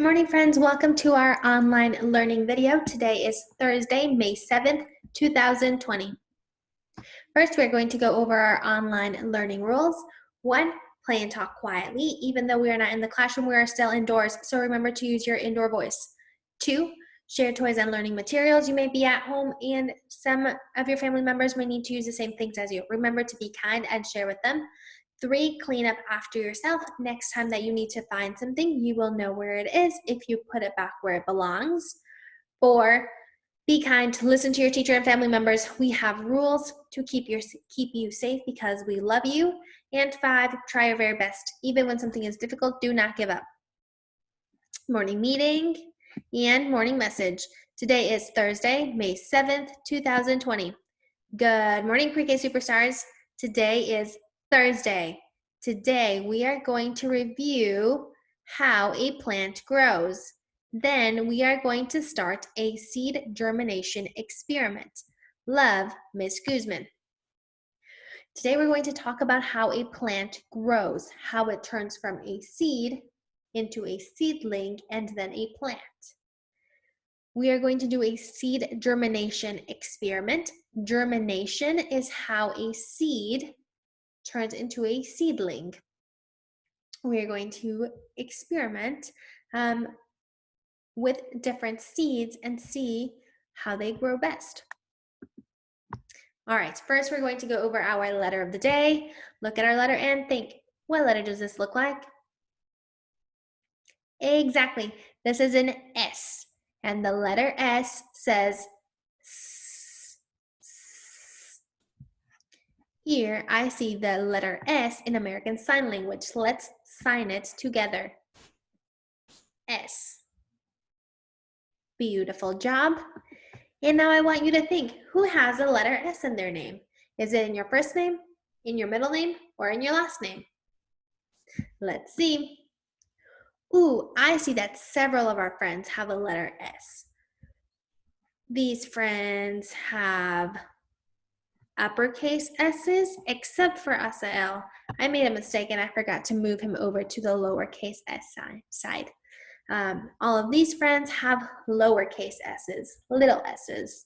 Good morning, friends. Welcome to our online learning video. Today is Thursday, May 7th, 2020. First, we're going to go over our online learning rules. 1, play and talk quietly. Even though we are not in the classroom, we are still indoors, so remember to use your indoor voice. 2, share toys and learning materials. You may be at home and some of your family members may need to use the same things as you. Remember to be kind and share with them. 3, clean up after yourself. Next time that you need to find something, you will know where it is if you put it back where it belongs. 4, be kind. Listen to your teacher and family members. We have rules to keep you safe because we love you. And 5, try your very best. Even when something is difficult, do not give up. Morning meeting and morning message. Today is Thursday, May 7th, 2020. Good morning, Pre-K Superstars. Today is Thursday. Today we are going to review how a plant grows. Then we are going to start a seed germination experiment. Love, Miss Guzman. Today we're going to talk about how a plant grows, how it turns from a seed into a seedling and then a plant. We are going to do a seed germination experiment. Germination is how a seed turns into a seedling. We are going to experiment with different seeds and see how they grow best. All right, first we're going to go over our letter of the day. Look at our letter and think, what letter does this look like? Exactly, this is an S. And the letter S says S. Here, I see the letter S in American Sign Language. Let's sign it together. S. Beautiful job. And now I want you to think, who has a letter S in their name? Is it in your first name, in your middle name, or in your last name? Let's see. Ooh, I see that several of our friends have a letter S. These friends have uppercase S's, except for Asael. I made a mistake and I forgot to move him over to the lowercase s side. All of these friends have lowercase s's, little s's.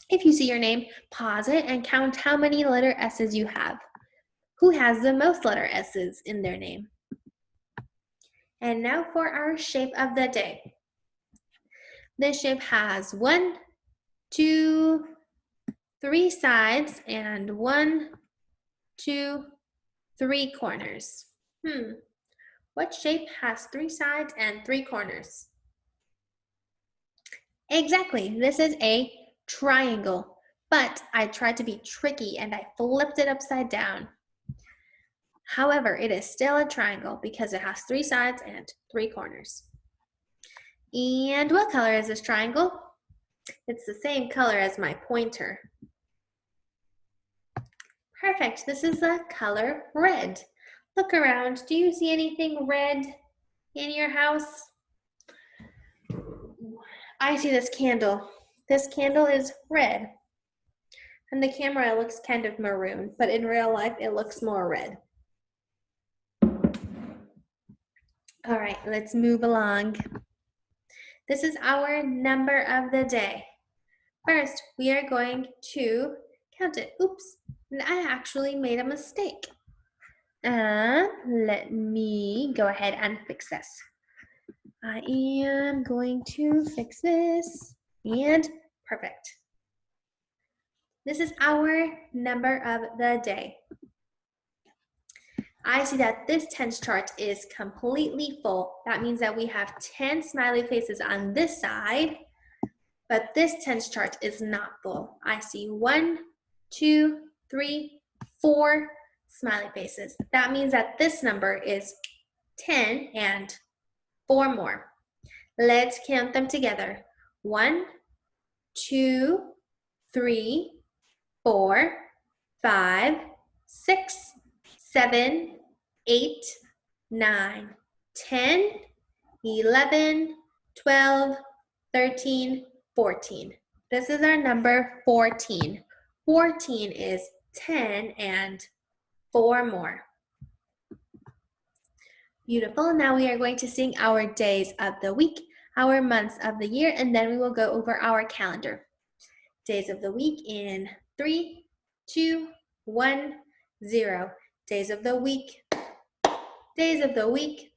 If you see your name, pause it and count how many letter s's you have. Who has the most letter s's in their name? And now for our shape of the day. This shape has 1, 2, 3 sides and 1, 2, 3 corners. What shape has 3 sides and 3 corners? Exactly, this is a triangle, but I tried to be tricky and I flipped it upside down. However, it is still a triangle because it has 3 sides and 3 corners. And what color is this triangle? It's the same color as my pointer. Perfect, this is the color red. Look around, do you see anything red in your house? I see this candle. This candle is red. On the camera, it looks kind of maroon, but in real life, it looks more red. All right, let's move along. This is our number of the day. First, we are going to count it. Oops, I actually made a mistake. Let me go ahead and fix this. I am going to fix this, and perfect. This is our number of the day. I see that this tens chart is completely full. That means that we have 10 smiley faces on this side, but this tens chart is not full. I see 1, 2, 3, 4 smiley faces. That means that this number is 10 and 4 more. Let's count them together. 1, 2, 3, 4, 5, 6, 7, 8, 9, 10, 11, 12, 13, 14. This is our number 14. 14 is 10 and 4 more. Beautiful. Now we are going to sing our days of the week, our months of the year, and then we will go over our calendar. Days of the week in 3, 2, 1, 0. Days of the week, days of the week,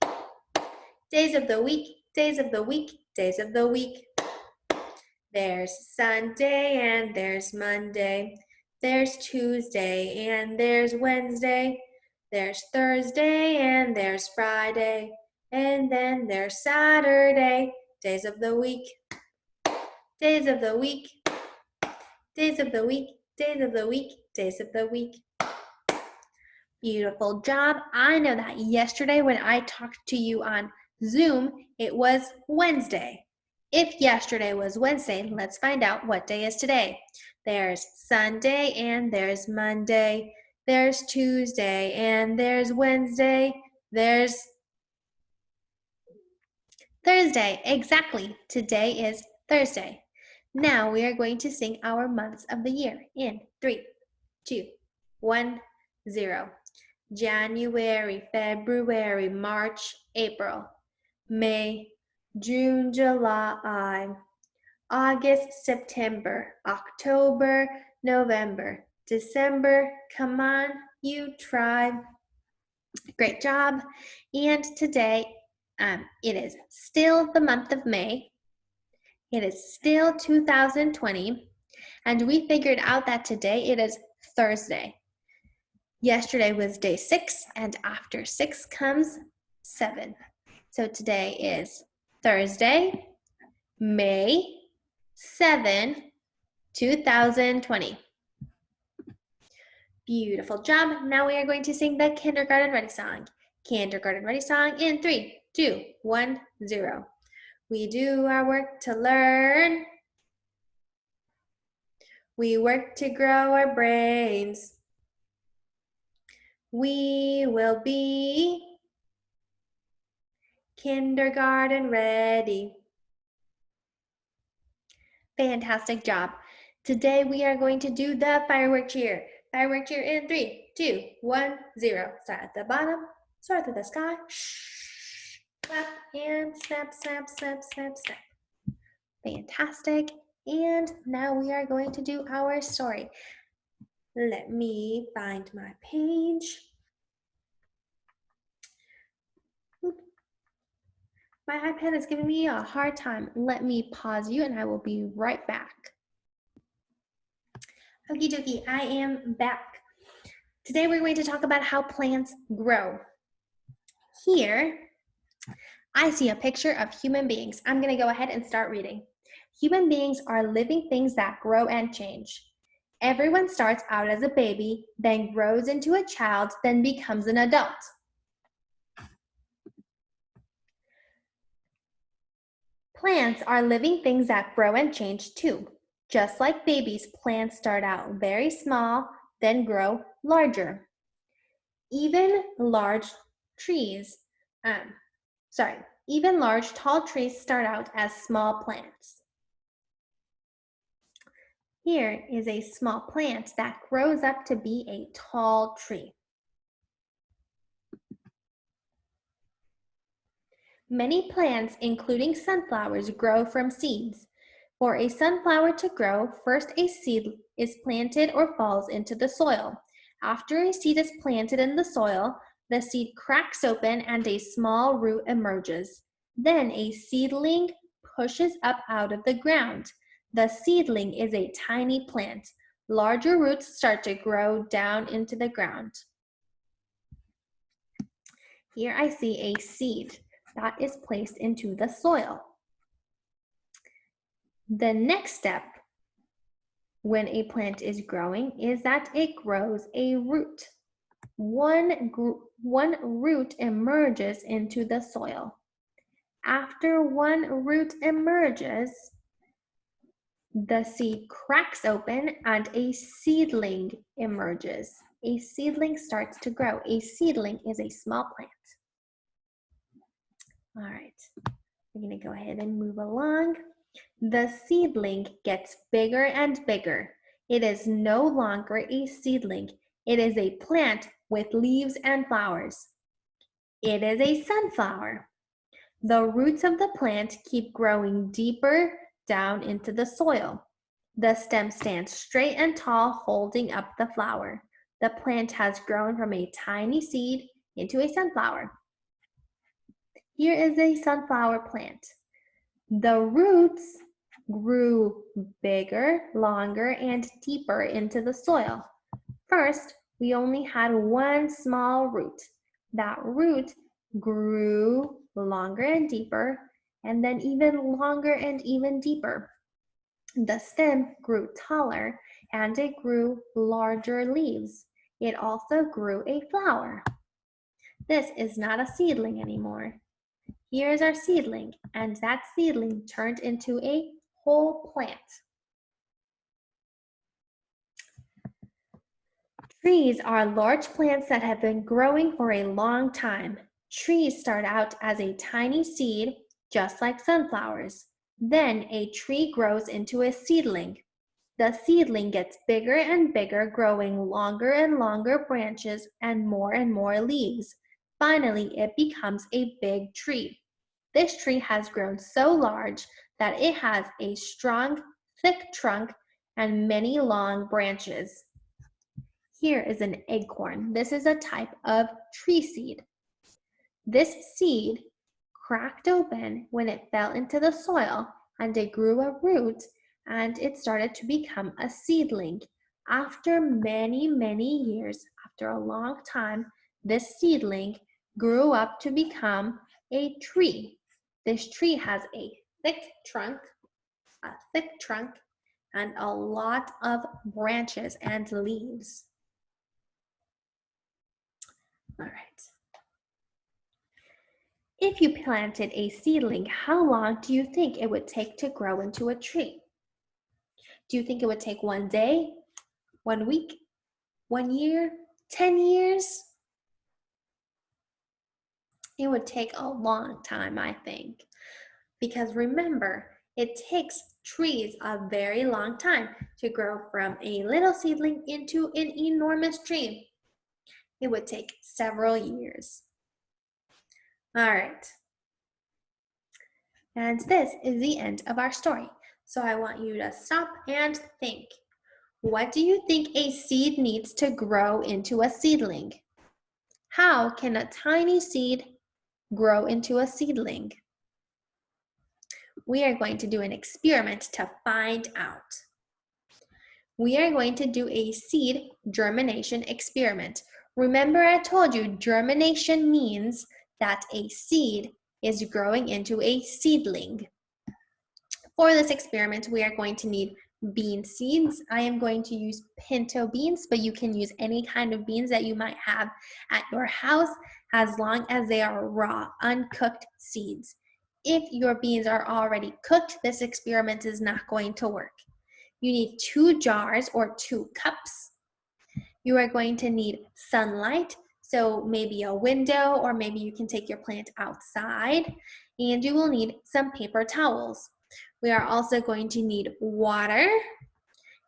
days of the week, days of the week, days of the week. There's Sunday and there's Monday. There's Tuesday and there's Wednesday. There's Thursday and there's Friday. And then there's Saturday. Days of the week. Days of the week. Days of the week. Days of the week. Days of the week. Beautiful job. I know that yesterday when I talked to you on Zoom, it was Wednesday. If yesterday was Wednesday, let's find out what day is today. There's Sunday and there's Monday. There's Tuesday and there's Wednesday. There's Thursday. Exactly. Today is Thursday. Now we are going to sing our months of the year in 3, 2, 1, 0. January, February, March, April, May, June, July, August, September, October, November, December. Come on, you try. Great job. And today, it is still the month of May. It is still 2020. And we figured out that today it is Thursday. Yesterday was day 6, and after 6 comes 7. So today is Thursday, May 7, 2020. Beautiful job. Now we are going to sing the Kindergarten Ready song. Kindergarten Ready song in 3, 2, 1, 0. We do our work to learn. We work to grow our brains. We will be kindergarten ready. Fantastic job. Today we are going to do the firework cheer. Firework cheer in 3, 2, 1, 0. Start at the bottom, start through the sky. Shh. Clap and snap, snap, snap, snap, snap. Fantastic. And now we are going to do our story. Let me find my page. My iPad is giving me a hard time. Let me pause you and I will be right back. Okie dokie, I am back. Today we're going to talk about how plants grow. Here, I see a picture of human beings. I'm going to go ahead and start reading. Human beings are living things that grow and change. Everyone starts out as a baby, then grows into a child, then becomes an adult. Plants are living things that grow and change too. Just like babies, plants start out very small, then grow larger. Even large tall trees start out as small plants. Here is a small plant that grows up to be a tall tree. Many plants, including sunflowers, grow from seeds. For a sunflower to grow, first a seed is planted or falls into the soil. After a seed is planted in the soil, the seed cracks open and a small root emerges. Then a seedling pushes up out of the ground. The seedling is a tiny plant. Larger roots start to grow down into the ground. Here I see a seed that is placed into the soil. The next step when a plant is growing is that it grows a root. One root emerges into the soil. After one root emerges, the seed cracks open and a seedling emerges. A seedling starts to grow. A seedling is a small plant. All right, we're going to go ahead and move along. The seedling gets bigger and bigger. It is no longer a seedling. It is a plant with leaves and flowers. It is a sunflower. The roots of the plant keep growing deeper down into the soil. The stem stands straight and tall, holding up the flower. The plant has grown from a tiny seed into a sunflower. Here is a sunflower plant. The roots grew bigger, longer, and deeper into the soil. First, we only had one small root. That root grew longer and deeper, and then even longer and even deeper. The stem grew taller, and it grew larger leaves. It also grew a flower. This is not a seedling anymore. Here is our seedling, and that seedling turned into a whole plant. Trees are large plants that have been growing for a long time. Trees start out as a tiny seed, just like sunflowers. Then a tree grows into a seedling. The seedling gets bigger and bigger, growing longer and longer branches and more leaves. Finally, it becomes a big tree. This tree has grown so large that it has a strong, thick trunk and many long branches. Here is an acorn. This is a type of tree seed. This seed cracked open when it fell into the soil, and it grew a root, and it started to become a seedling. After many years, after a long time, this seedling grew up to become a tree. This tree has a thick trunk, and a lot of branches and leaves. All right. If you planted a seedling, how long do you think it would take to grow into a tree? Do you think it would take 1 day, 1 week, 1 year, 10 years? It would take a long time, I think. Because remember, it takes trees a very long time to grow from a little seedling into an enormous tree. It would take several years. All right. And this is the end of our story. So I want you to stop and think. What do you think a seed needs to grow into a seedling? How can a tiny seed grow into a seedling? We are going to do an experiment to find out. We are going to do a seed germination experiment. Remember, I told you germination means that a seed is growing into a seedling. For this experiment, we are going to need bean seeds. I am going to use pinto beans, but you can use any kind of beans that you might have at your house as long as they are raw, uncooked seeds. If your beans are already cooked, this experiment is not going to work. You need 2 jars or 2 cups. You are going to need sunlight, so maybe a window, or maybe you can take your plant outside, and you will need some paper towels. We are also going to need water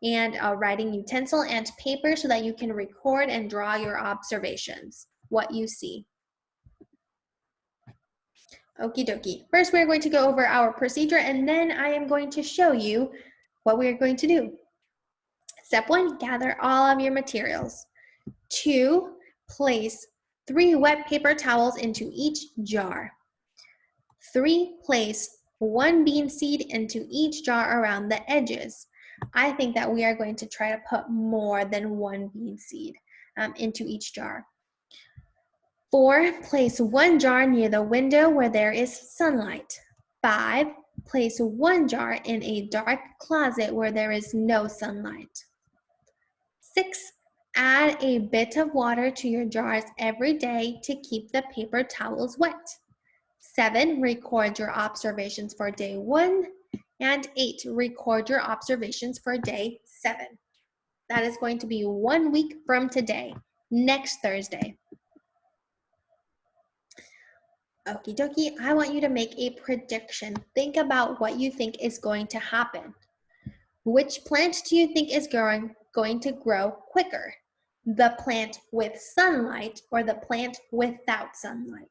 and a writing utensil and paper so that you can record and draw your observations, what you see. Okie dokie. First, we're going to go over our procedure, and then I am going to show you what we're going to do. Step 1, gather all of your materials. 2, place 3 wet paper towels into each jar. 3, place 1 bean seed into each jar around the edges. I think that we are going to try to put more than 1 bean seed into each jar. 4, place 1 jar near the window where there is sunlight. 5, place 1 jar in a dark closet where there is no sunlight. 6, add a bit of water to your jars every day to keep the paper towels wet. 7, record your observations for day 1. And 8, record your observations for day 7. That is going to be 1 week from today, next Thursday. Okie dokie, I want you to make a prediction. Think about what you think is going to happen. Which plant do you think is going to grow quicker? The plant with sunlight or the plant without sunlight?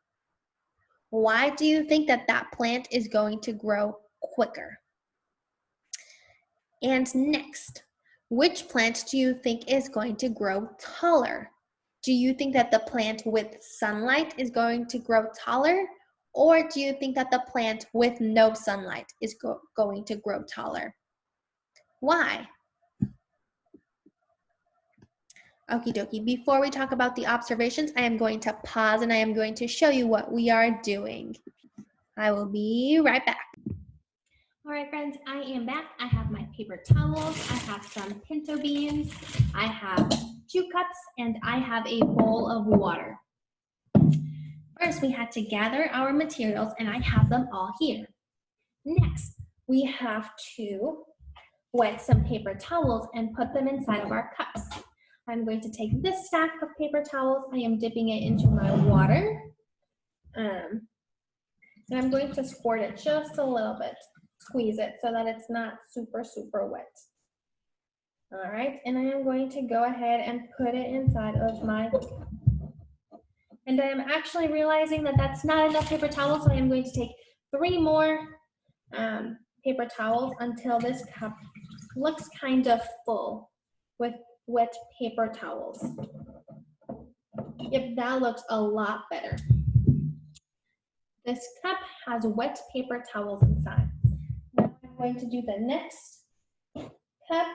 Why do you think that that plant is going to grow quicker? And next, which plant do you think is going to grow taller? Do you think that the plant with sunlight is going to grow taller? Or do you think that the plant with no sunlight is going to grow taller? Why? Okie dokie, before we talk about the observations, I am going to pause and I am going to show you what we are doing. I will be right back. All right, friends, I am back. I have my paper towels, I have some pinto beans, I have 2 cups, and I have a bowl of water. First, we had to gather our materials, and I have them all here. Next, we have to wet some paper towels and put them inside of our cups. I'm going to take this stack of paper towels, I am dipping it into my water, and I'm going to squirt it just a little bit. Squeeze it so that it's not super, super wet. All right, and I am going to go ahead and put it inside of my, and I am actually realizing that that's not enough paper towels, so I am going to take 3 more paper towels until this cup looks kind of full with wet paper towels. Yep, that looks a lot better. This cup has wet paper towels inside. Now I'm going to do the next cup,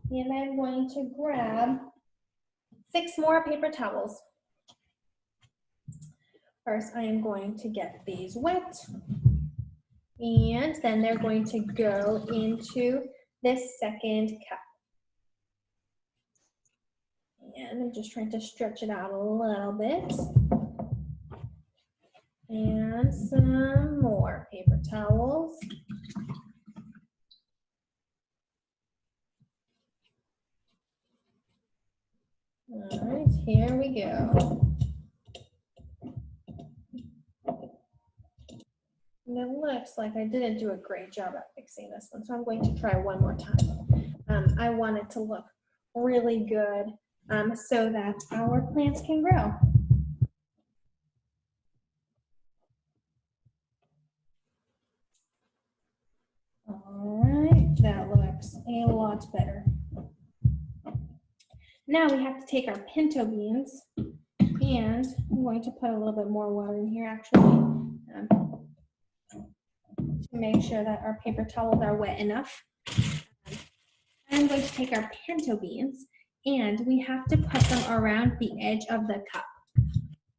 and I'm going to grab 6 more paper towels. First, I am going to get these wet, and then they're going to go into this second cup. And I'm just trying to stretch it out a little bit. And some more paper towels. All right, here we go. And it looks like I didn't do a great job at fixing this one, so I'm going to try one more time. I want it to look really good so that our plants can grow. All right, that looks a lot better. Now we have to take our pinto beans, and I'm going to put a little bit more water in here actually to make sure that our paper towels are wet enough. I'm going to take our pinto beans, and we have to put them around the edge of the cup.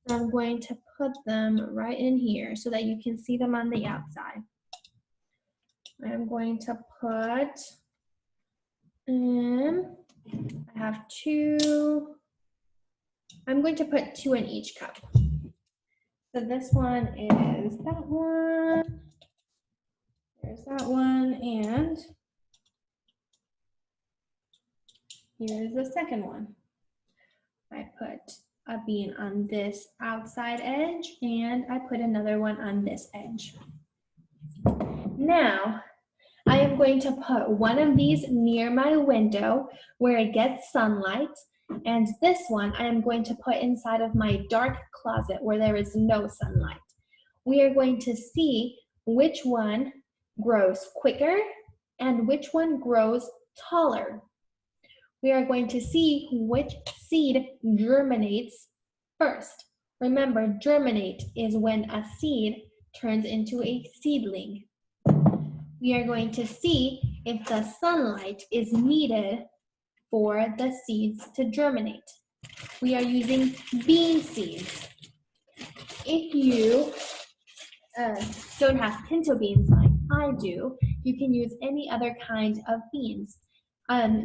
So I'm going to put them right in here so that you can see them on the outside. I'm going to put, I have 2, I'm going to put 2 in each cup. So this one is that one, there's that one, and here's the second one. I put a bean on this outside edge, and I put another one on this edge. Now, I am going to put one of these near my window where it gets sunlight, and this one I am going to put inside of my dark closet where there is no sunlight. We are going to see which one grows quicker and which one grows taller. We are going to see which seed germinates first. Remember, germinate is when a seed turns into a seedling. We are going to see if the sunlight is needed for the seeds to germinate. We are using bean seeds. If you don't have pinto beans like I do, you can use any other kind of beans.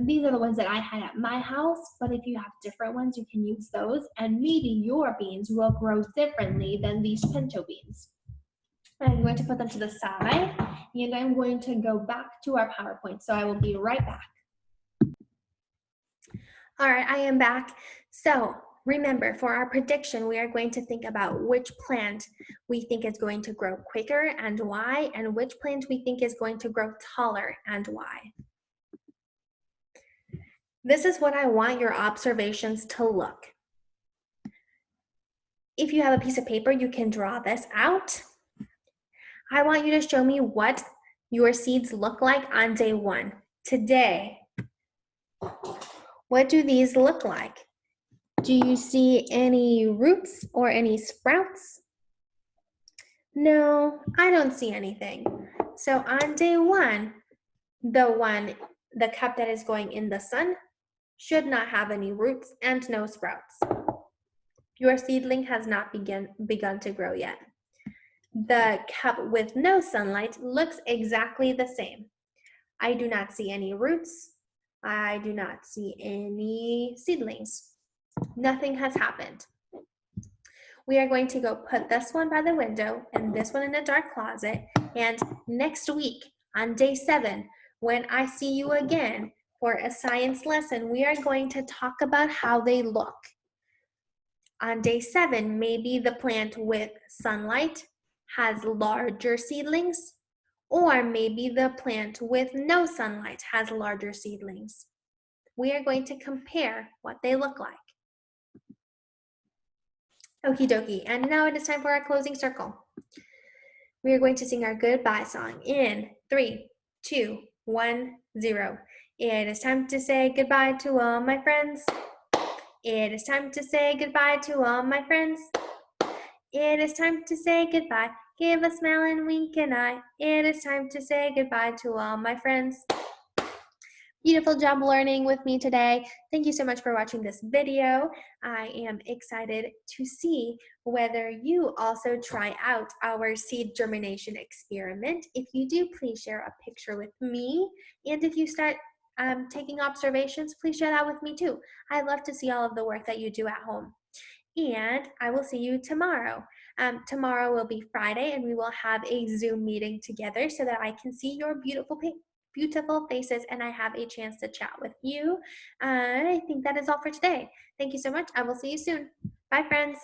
These are the ones that I had at my house, but if you have different ones, you can use those, and maybe your beans will grow differently than these pinto beans. I'm going to put them to the side, and I'm going to go back to our PowerPoint, so I will be right back. All right, I am back. So remember, for our prediction, we are going to think about which plant we think is going to grow quicker and why, and which plant we think is going to grow taller and why. This is what I want your observations to look. If you have a piece of paper, you can draw this out. I want you to show me what your seeds look like on day 1. Today, what do these look like? Do you see any roots or any sprouts? No, I don't see anything. So on day 1, the cup that is going in the sun should not have any roots and no sprouts. Your seedling has not begun to grow yet. The cup with no sunlight looks exactly the same. I do not see any roots. I do not see any seedlings. Nothing has happened. We are going to go put this one by the window and this one in a dark closet. And next week on day 7, when I see you again for a science lesson, we are going to talk about how they look. On day 7, maybe the plant with sunlight has larger seedlings, or maybe the plant with no sunlight has larger seedlings. We are going to compare what they look like. Okie dokie, and now it is time for our closing circle. We are going to sing our goodbye song in 3, 2, 1, 0. It is time to say goodbye to all my friends. It is time to say goodbye to all my friends. It is time to say goodbye. Give a smile and wink an eye. It is time to say goodbye to all my friends. Beautiful job learning with me today. Thank you so much for watching this video. I am excited to see whether you also try out our seed germination experiment. If you do, please share a picture with me. And if you start taking observations, please share that with me too. I love to see all of the work that you do at home. And I will see you tomorrow. Tomorrow will be Friday, and we will have a Zoom meeting together so that I can see your beautiful faces and I have a chance to chat with you. I think that is all for today. Thank you so much. I will see you soon. Bye, friends.